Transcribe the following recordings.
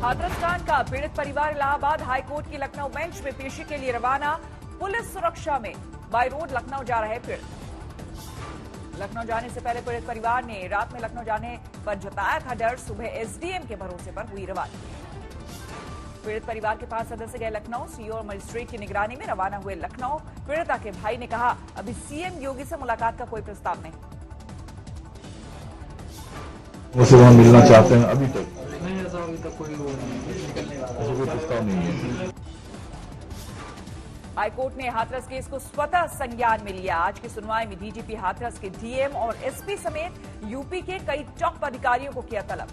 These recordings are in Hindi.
हाथरस कांड का पीड़ित परिवार इलाहाबाद हाईकोर्ट की लखनऊ बेंच में पेशी के लिए रवाना। पुलिस सुरक्षा में बाय रोड लखनऊ जा रहे पीड़ित। लखनऊ जाने से पहले पीड़ित परिवार ने रात में लखनऊ जाने पर जताया था डर। सुबह एसडीएम के भरोसे पर हुई रवानगी। पीड़ित परिवार के 5 सदस्य गए लखनऊ। सीओ और मजिस्ट्रेट की निगरानी में रवाना हुए लखनऊ। पीड़िता के भाई ने कहा, अभी सीएम योगी से मुलाकात का कोई प्रस्ताव नहीं। मुझसे वहाँ मिलना चाहते हैं। अभी तक कोई प्रस्ताव नहीं है। हाईकोर्ट ने हाथरस केस को स्वतः संज्ञान में लिया। आज की सुनवाई में डीजीपी हाथरस के डीएम और एसपी समेत यूपी के कई टॉप अधिकारियों को किया तलब।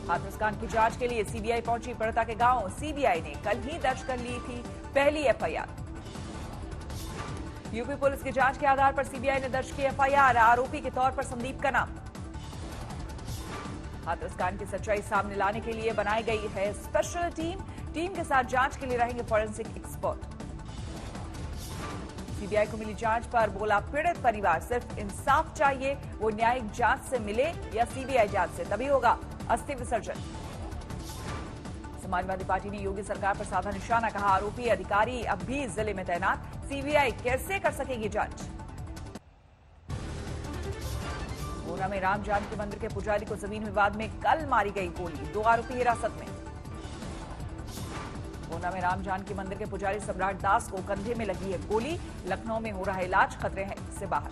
हाथरस कांड की जांच के लिए सीबीआई पहुंची पीड़िता के गांव। सीबीआई ने कल ही दर्ज कर ली थी पहली एफआईआर। यूपी पुलिस की जांच के आधार पर सीबीआई ने दर्ज की एफआईआर। आरोपी के तौर पर संदीप का नाम। हाथरस कांड की सच्चाई सामने लाने के लिए बनाई गई है स्पेशल टीम। टीम के साथ जांच के लिए रहेंगे फॉरेंसिक एक्सपर्ट। सीबीआई को मिली जांच पर बोला पीड़ित परिवार, सिर्फ इंसाफ चाहिए। वो न्यायिक जांच से मिले या सीबीआई जांच से, तभी होगा अस्थि विसर्जन। समाजवादी पार्टी ने योगी सरकार पर साधा निशाना। कहा, आरोपी अधिकारी अब भी जिले में तैनात। सीबीआई कैसे कर सकेगी जांच। ऊना में राम जानकी मंदिर के पुजारी को जमीन विवाद में कल मारी गई गोली। 2 आरोपी हिरासत में। ऊना में राम जानकी मंदिर के पुजारी सम्राट दास को कंधे में लगी है गोली। लखनऊ में हो रहा इलाज, खतरे हैं से बाहर।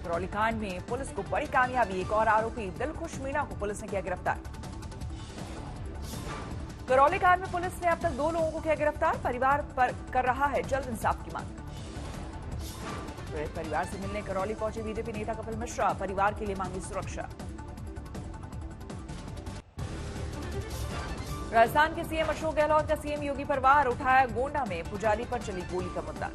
करौली कांड में पुलिस को बड़ी कामयाबी। एक और आरोपी दिलखुश मीणा को पुलिस ने किया गिरफ्तार। करौली कांड में पुलिस ने अब तक 2 लोगों को किया गिरफ्तार। परिवार पर कर रहा है जल्द इंसाफ की मांग। पीड़ित परिवार से मिलने करौली पहुंचे बीजेपी नेता कपिल मिश्रा। परिवार के लिए मांगी सुरक्षा। राजस्थान के सीएम अशोक गहलोत का सीएम योगी पर वार। उठाया गोंडा में पुजारी पर चली गोली का मुद्दा।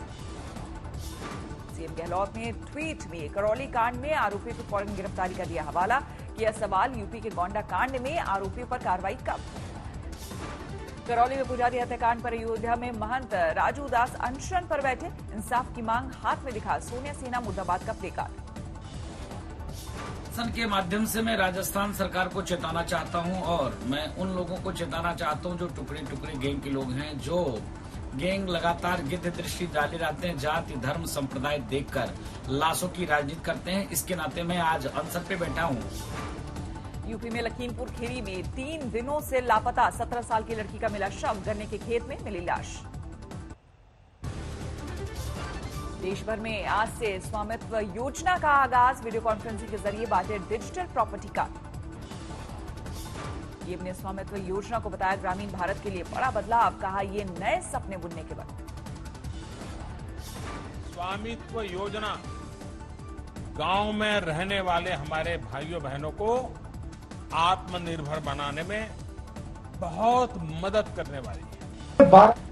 सीएम गहलोत ने ट्वीट में करौली कांड में आरोपियों की फौरन गिरफ्तारी का दिया हवाला। किया सवाल, यूपी के गोंडा कांड में आरोपियों पर कार्रवाई कब। करौली में पुजारी हत्याकांड पर अयोध्या में महंत राजू दास अनशन पर बैठे। इंसाफ की मांग हाथ में दिखा सोनिया सिन्हा मुर्दाबाद का प्लेकार्ड। शासन के माध्यम से मैं राजस्थान सरकार को चेताना चाहता हूं और मैं उन लोगों को चेताना चाहता हूं जो टुकड़े टुकड़े गैंग के लोग हैं, जो गैंग लगातार गिद्ध दृष्टि डाले रहते हैं, जाति धर्म संप्रदाय देखकर लाशों की राजनीति करते हैं। इसके नाते मैं आज अनशन पे बैठा हूं। यूपी में लखीमपुर खीरी में 3 दिनों से लापता 17 साल की लड़की का मिला शव। गन्ने के खेत में मिली लाश। देश भर में आज से स्वामित्व योजना का आगाज। वीडियो कॉन्फ्रेंसिंग के जरिए बांटे डिजिटल प्रॉपर्टी कार्ड। पीएम ने स्वामित्व योजना को बताया ग्रामीण भारत के लिए बड़ा बदलाव। कहा, ये नए सपने बुनने के वक्त। स्वामित्व योजना गांव में रहने वाले हमारे भाइयों बहनों को आत्मनिर्भर बनाने में बहुत मदद करने वाली है।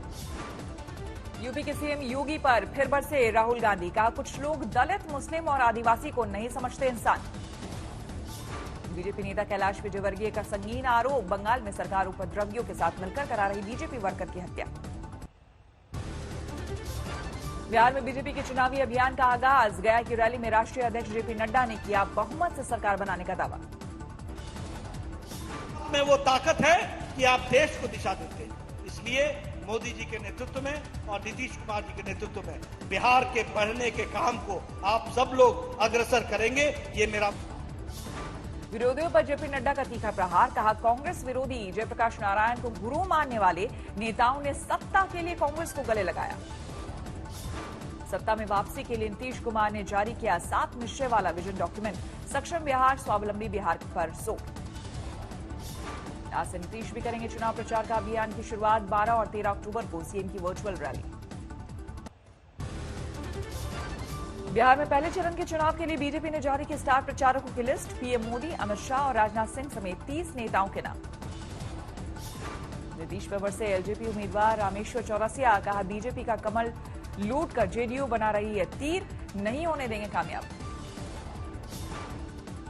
यूपी के सीएम योगी पर फिर बरसे राहुल गांधी। कहा, कुछ लोग दलित, मुस्लिम और आदिवासी को नहीं समझते इंसान। बीजेपी नेता कैलाश विजयवर्गीय का संगीन आरोप। बंगाल में सरकार उपद्रवियों के साथ मिलकर करा रही बीजेपी वर्कर की हत्या। बिहार में बीजेपी के चुनावी अभियान का आगाज। गया की रैली में राष्ट्रीय अध्यक्ष जेपी नड्डा ने किया बहुमत से सरकार बनाने का दावा। में वो ताकत है कि आप देश को दिशा देते हैं। इसलिए मोदी जी के नेतृत्व में और नीतीश कुमार जी के नेतृत्व में बिहार के बढ़ने के काम को आप सब लोग अग्रसर करेंगे। ये मेरा। विरोधियों पर जेपी नड्डा का तीखा प्रहार। कहा, कांग्रेस विरोधी जयप्रकाश नारायण को गुरु मानने वाले नेताओं ने सत्ता के लिए कांग्रेस को गले लगाया। सत्ता में वापसी के लिए नीतीश कुमार ने जारी किया 7 निश्चय वाला विजन डॉक्यूमेंट। सक्षम बिहार, स्वावलंबी बिहार पर जोर। आज से नीतीश भी करेंगे चुनाव प्रचार का अभियान की शुरुआत। 12 और 13 अक्टूबर को सीएम की वर्चुअल रैली। बिहार में पहले चरण के चुनाव के लिए बीजेपी ने जारी की स्टार प्रचारकों की लिस्ट। पीएम मोदी, अमित शाह और राजनाथ सिंह समेत 30 नेताओं के नाम। नीतीश पर बरसे एलजेपी उम्मीदवार रामेश्वर चौरसिया। कहा, बीजेपी का कमल लूट कर जेडीयू बना रही है तीर, नहीं होने देंगे कामयाब।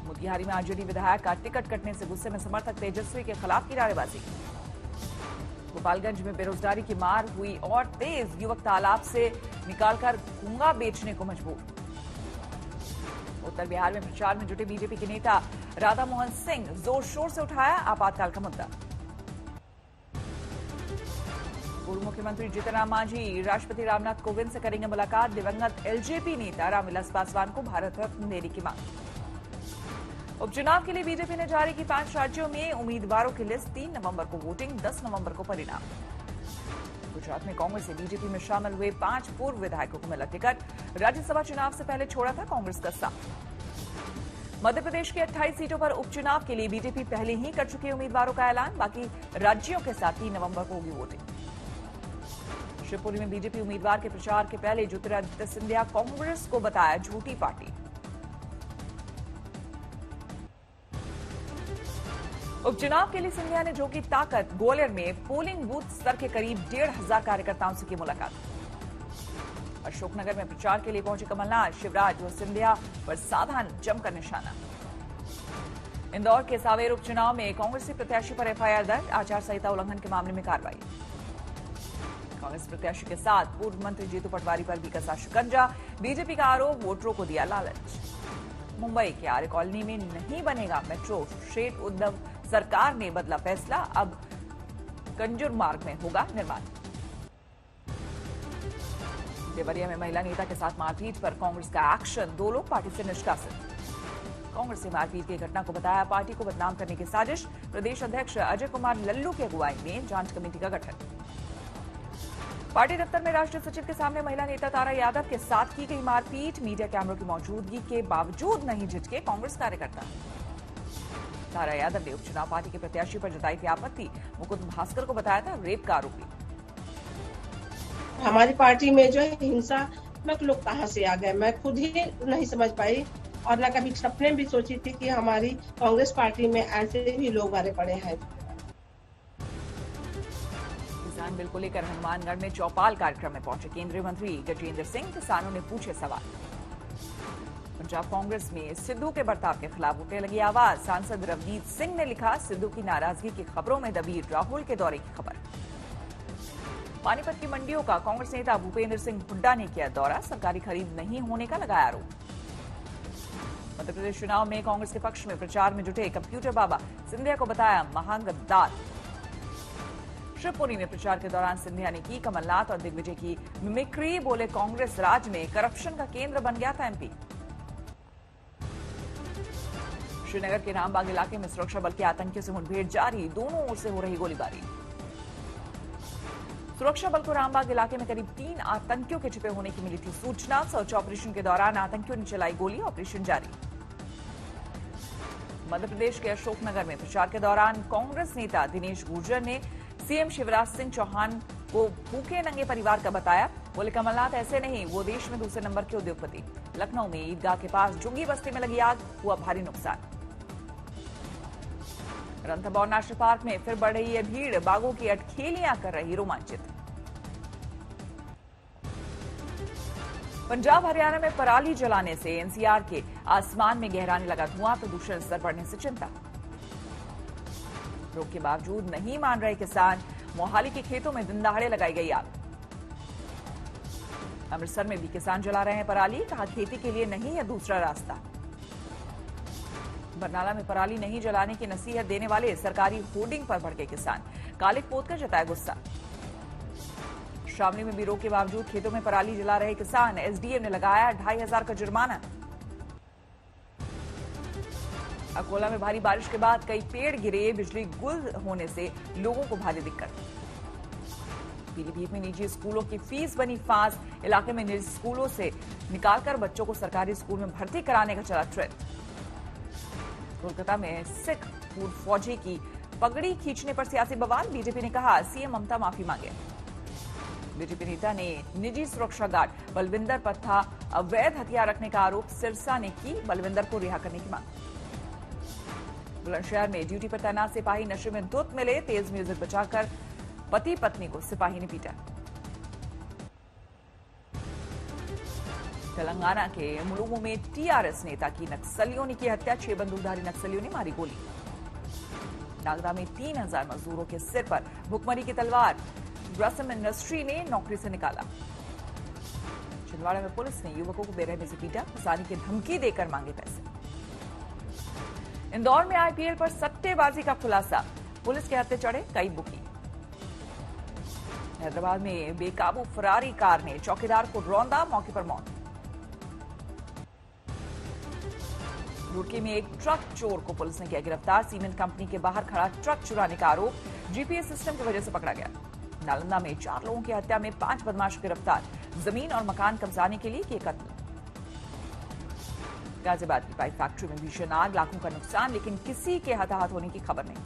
मोतिहारी में आरजेडी विधायक का टिकट कटने से गुस्से में समर्थक तेजस्वी के खिलाफ की नारेबाजी। गोपालगंज में बेरोजगारी की मार हुई और तेज। युवक तालाब से निकालकर घूंगा बेचने को मजबूर। उत्तर बिहार में प्रचार में जुटे बीजेपी के नेता राधा मोहन सिंह जोर शोर से उठाया आपातकाल का मुद्दा। पूर्व मुख्यमंत्री जीतन राम मांझी राष्ट्रपति रामनाथ कोविंद से करेंगे मुलाकात। दिवंगत एलजेपी नेता रामविलास पासवान को भारत रत्न देने की मांग। उपचुनाव के लिए बीजेपी ने जारी की 5 राज्यों में उम्मीदवारों की लिस्ट। 3 नवंबर को वोटिंग, 10 नवंबर को परिणाम। गुजरात में कांग्रेस से बीजेपी में शामिल हुए 5 पूर्व विधायकों को मिला टिकट। राज्यसभा चुनाव से पहले छोड़ा था कांग्रेस का साथ। मध्य प्रदेश की 28 सीटों पर उपचुनाव के लिए बीजेपी पहले ही कर चुके उम्मीदवारों का ऐलान। बाकी राज्यों के साथ 3 नवंबर को होगी वोटिंग। शिवपुरी में बीजेपी उम्मीदवार के प्रचार के पहले ज्योतिरादित्य सिंधिया कांग्रेस को बताया झूठी पार्टी। उपचुनाव के लिए सिंधिया ने झोंकी ताकत। ग्वालियर में पोलिंग बूथ स्तर के करीब 1,500 कार्यकर्ताओं से की मुलाकात। अशोकनगर में प्रचार के लिए पहुंचे कमलनाथ। शिवराज व सिंधिया पर साधा जमकर निशाना। इंदौर के सावेर उपचुनाव में कांग्रेसी प्रत्याशी पर एफआईआर दर्ज। आचार संहिता उल्लंघन के मामले में कार्रवाई। कांग्रेस प्रत्याशी के साथ पूर्व मंत्री जीतू पटवारी पर भी कसा शिकंजा। बीजेपी का आरोप, वोटरों को दिया लालच। मुंबई के आर्य कॉलोनी में नहीं बनेगा मेट्रो। शेठ उद्धव सरकार ने बदला फैसला, अब कंजूर मार्ग में होगा निर्माण। देवरिया में महिला नेता के साथ मारपीट पर कांग्रेस का एक्शन। 2 लोग पार्टी से निष्कासित। कांग्रेस से मारपीट की घटना को बताया पार्टी को बदनाम करने की साजिश। प्रदेश अध्यक्ष अजय कुमार लल्लू की अगुवाई में जांच कमेटी का गठन। पार्टी दफ्तर में राष्ट्रीय सचिव के सामने महिला नेता तारा यादव के साथ की गई मारपीट। मीडिया कैमरों की मौजूदगी के बावजूद नहीं झिझके कांग्रेस कार्यकर्ता। तारा यादव ने उपचुनाव पार्टी के प्रत्याशी पर जताई थी आपत्ति। मुकुंद भास्कर को बताया था रेप का आरोपी। हमारी पार्टी में जो है हिंसात्मक लोग कहाँ से आ गए, मैं खुद ही नहीं समझ पाई और न कभी सपने भी सोची थी कि हमारी कांग्रेस पार्टी में ऐसे भी लोग भरे पड़े हैं। किसान बिल को लेकर हनुमानगढ़ में चौपाल कार्यक्रम में पहुंचे केंद्रीय मंत्री गजेंद्र सिंह। किसानों ने पूछे सवाल। पंजाब कांग्रेस में सिद्धू के बर्ताव के खिलाफ उठने लगी आवाज। सांसद रवनीत सिंह ने लिखा, सिद्धू की नाराजगी की खबरों में दबी राहुल के दौरे की खबर। पानीपत की मंडियों का कांग्रेस नेता भूपेंद्र सिंह हुड्डा ने किया दौरा। सरकारी खरीद नहीं होने का लगाया आरोप। मध्य प्रदेश चुनाव में कांग्रेस के पक्ष में प्रचार में जुटे कंप्यूटर बाबा। सिंधिया को बताया महागद्दार। शिवपुरी में प्रचार के दौरान सिंधिया ने की कमलनाथ और दिग्विजय की मिमिक्री। बोले, कांग्रेस राज में करप्शन का केंद्र बन गया था एमपी। श्रीनगर के रामबाग इलाके में सुरक्षा बल के आतंकियों से मुठभेड़ जारी। दोनों ओर से हो रही गोलीबारी। सुरक्षा बल को रामबाग इलाके में करीब 3 आतंकियों के छिपे होने की मिली थी सूचना। सर्च ऑपरेशन के दौरान आतंकियों ने चलाई गोली। ऑपरेशन जारी। मध्य प्रदेश के अशोकनगर में प्रचार के दौरान कांग्रेस नेता दिनेश गुर्जर ने सीएम शिवराज सिंह चौहान को भूखे नंगे परिवार का बताया। बोले, कमलनाथ ऐसे नहीं, वो देश में दूसरे नंबर के उद्योगपति। लखनऊ में ईदगाह के पास जुंगी बस्ती में लगी आग, हुआ भारी नुकसान। रणथंभौर नेशनल पार्क में फिर बढ़ रही है भीड़। बाघों की अटखेलियां कर रही रोमांचित। पंजाब हरियाणा में पराली जलाने से एनसीआर के आसमान में गहराने लगा धुआं। प्रदूषण स्तर बढ़ने से चिंता। रोक के बावजूद नहीं मान रहे किसान। मोहाली के खेतों में दिन दहाड़े लगाई गई आग। अमृतसर में भी किसान जला रहे हैं पराली। कहा, खेती के लिए नहीं है दूसरा रास्ता। बरनाला में पराली नहीं जलाने की नसीहत देने वाले सरकारी होर्डिंग पर भड़के किसान। काले पोत कर जताया गुस्सा। शामली में भी रोक के बावजूद खेतों में पराली जला रहे किसान। एसडीएम ने लगाया 2,500 का जुर्माना। अकोला में भारी बारिश के बाद कई पेड़ गिरे। बिजली गुल होने से लोगों को भारी दिक्कत। पीलीभीत में निजी स्कूलों की फीस बनी फांस। इलाके में निजी स्कूलों से निकालकर बच्चों को सरकारी स्कूल में भर्ती कराने का चला ट्रेंड। कोलकाता में सिख पूर्व फौजी की पगड़ी खींचने पर सियासी बवाल। बीजेपी ने कहा, सीएम ममता माफी मांगे। बीजेपी नेता ने निजी सुरक्षा गार्ड बलविंदर पर था अवैध हथियार रखने का आरोप। सिरसा ने की बलविंदर को रिहा करने की मांग। बुलंदशहर में ड्यूटी पर तैनात सिपाही नशे में धुत मिले। तेज म्यूजिक बचाकर पति पत्नी को सिपाही ने पीटा। तेलंगाना के मुलुगु में टीआरएस नेता की नक्सलियों ने की हत्या। 6 बंदूकधारी नक्सलियों ने मारी गोली। नागदा में 3,000 मजदूरों के सिर पर भुखमरी की तलवार। ब्रसम इंडस्ट्री ने नौकरी से निकाला। छिंदवाड़ा में पुलिस ने युवकों को बेरहमी से पीटा, फंसाने की धमकी देकर मांगे पैसे। इंदौर में आईपीएल पर सट्टेबाजी का खुलासा, पुलिस के हत्थे चढ़े कई बुकी। हैदराबाद में बेकाबू फरारी कार ने चौकीदार को रौंदा, मौके पर मौत। रुड़की में एक ट्रक चोर को पुलिस ने किया गिरफ्तार, सीमेंट कंपनी के बाहर खड़ा ट्रक चुराने का आरोप जीपीएस सिस्टम की वजह से पकड़ा गया। नालंदा में 4 लोगों की हत्या में 5 बदमाश गिरफ्तार, जमीन और मकान कब्जाने के लिए किए कत्ल। गाजियाबाद की पाइप फैक्ट्री में भीषण आग, लाखों का नुकसान, लेकिन किसी के हताहत होने की खबर नहीं।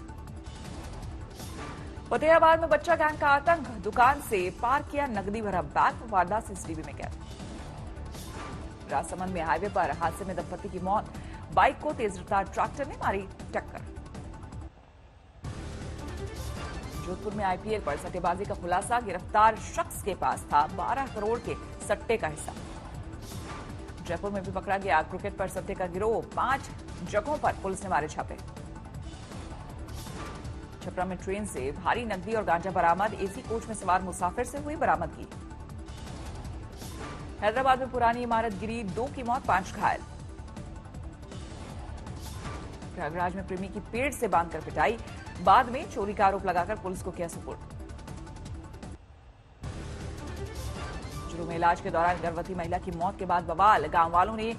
फतेहाबाद में बच्चा गैंग का आतंक, दुकान से पार किया नकदी भरा बैग, वारदात सीसीटीवी में कैद। राजसमंद में हाईवे पर हादसे में दंपति की मौत, बाइक को तेज रफ्तार ट्रैक्टर ने मारी टक्कर। जोधपुर में आईपीएल पर सट्टेबाजी का खुलासा, गिरफ्तार शख्स के पास था 12 करोड़ के सट्टे का हिस्सा। जयपुर में भी पकड़ा गया क्रिकेट पर सट्टे का गिरोह, 5 जगहों पर पुलिस ने मारे छापे। छपरा में ट्रेन से भारी नकदी और गांजा बरामद, एसी कोच में सवार मुसाफिर से हुई बरामदगी। हैदराबाद में पुरानी इमारत गिरी, 2 की मौत, 5 घायल। प्रयागराज में प्रेमी की पेड़ से बांधकर पिटाई, बाद में चोरी का आरोप लगाकर पुलिस को किया सुपुर्द। चूरू में इलाज के दौरान गर्भवती महिला की मौत के बाद बवाल, गांव वालों ने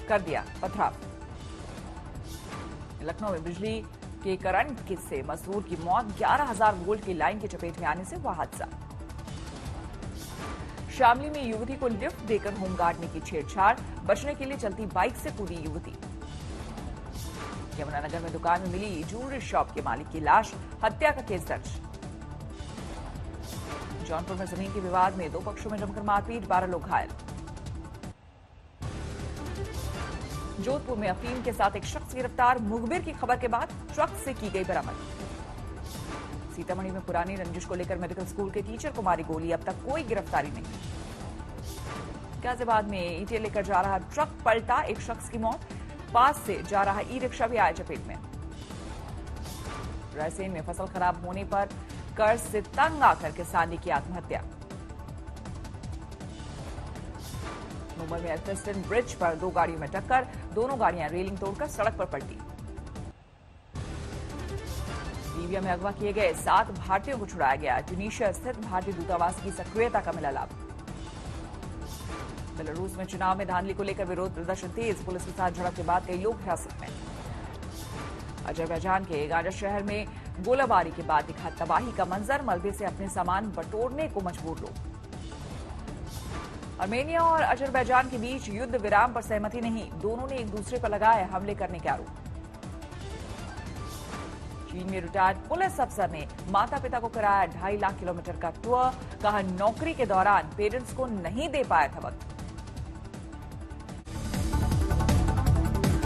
कर दिया पथराव। लखनऊ में बिजली के करंट से मजदूर की मौत, 11,000 वोल्ट की लाइन की चपेट में आने से हुआ हादसा। शामली में युवती को लिफ्ट देकर होमगार्ड ने की छेड़छाड़, बचने के लिए चलती बाइक से कूदी युवती। यमुनानगर में दुकान में मिली ज्वेलरी शॉप के मालिक की लाश, हत्या का केस दर्ज। जौनपुर में जमीन के विवाद में 2 पक्षों में जमकर मारपीट, 12 लोग घायल। जोधपुर में अफीम के साथ एक शख्स गिरफ्तार, मुखबिर की खबर के बाद ट्रक से की गई बरामद। सीतामढ़ी में पुरानी रंजिश को लेकर मेडिकल स्कूल के टीचर को मारी गोली, अब तक कोई गिरफ्तारी नहीं। गाजियाबाद में ईंटें लेकर जा रहा ट्रक पलटा, एक शख्स की मौत, पास से जा रहा ई रिक्शा भी आया चपेट में। रायसेन में फसल खराब होने पर कर्ज से तंग आकर किसान ने की आत्महत्या। मुंबई में एल्फिंस्टन ब्रिज पर 2 गाड़ियों में टक्कर, दोनों गाड़ियां रेलिंग तोड़कर सड़क पर पलटी। लीबिया में अगवा किए गए 7 भारतीयों को छुड़ाया गया, ट्यूनीशिया स्थित भारतीय दूतावास की सक्रियता का मिला लाभ। बेलारूस में चुनाव में धांधली को लेकर विरोध प्रदर्शन तेज, पुलिस के साथ झड़प के बाद कई लोग हिरासत में। अजरबैजान के गाजा शहर में गोलाबारी के बाद दिखा तबाही का मंजर, मलबे से अपने सामान बटोरने को मजबूर लोग। आर्मेनिया और अजरबैजान के बीच युद्ध विराम पर सहमति नहीं, दोनों ने एक दूसरे पर लगाए हमले करने के आरोप। चीन में रिटायर्ड पुलिस अफसर ने माता पिता को कराया 2.5 लाख किलोमीटर का टूर, कहा नौकरी के दौरान पेरेंट्स को नहीं दे पाया था वक्त।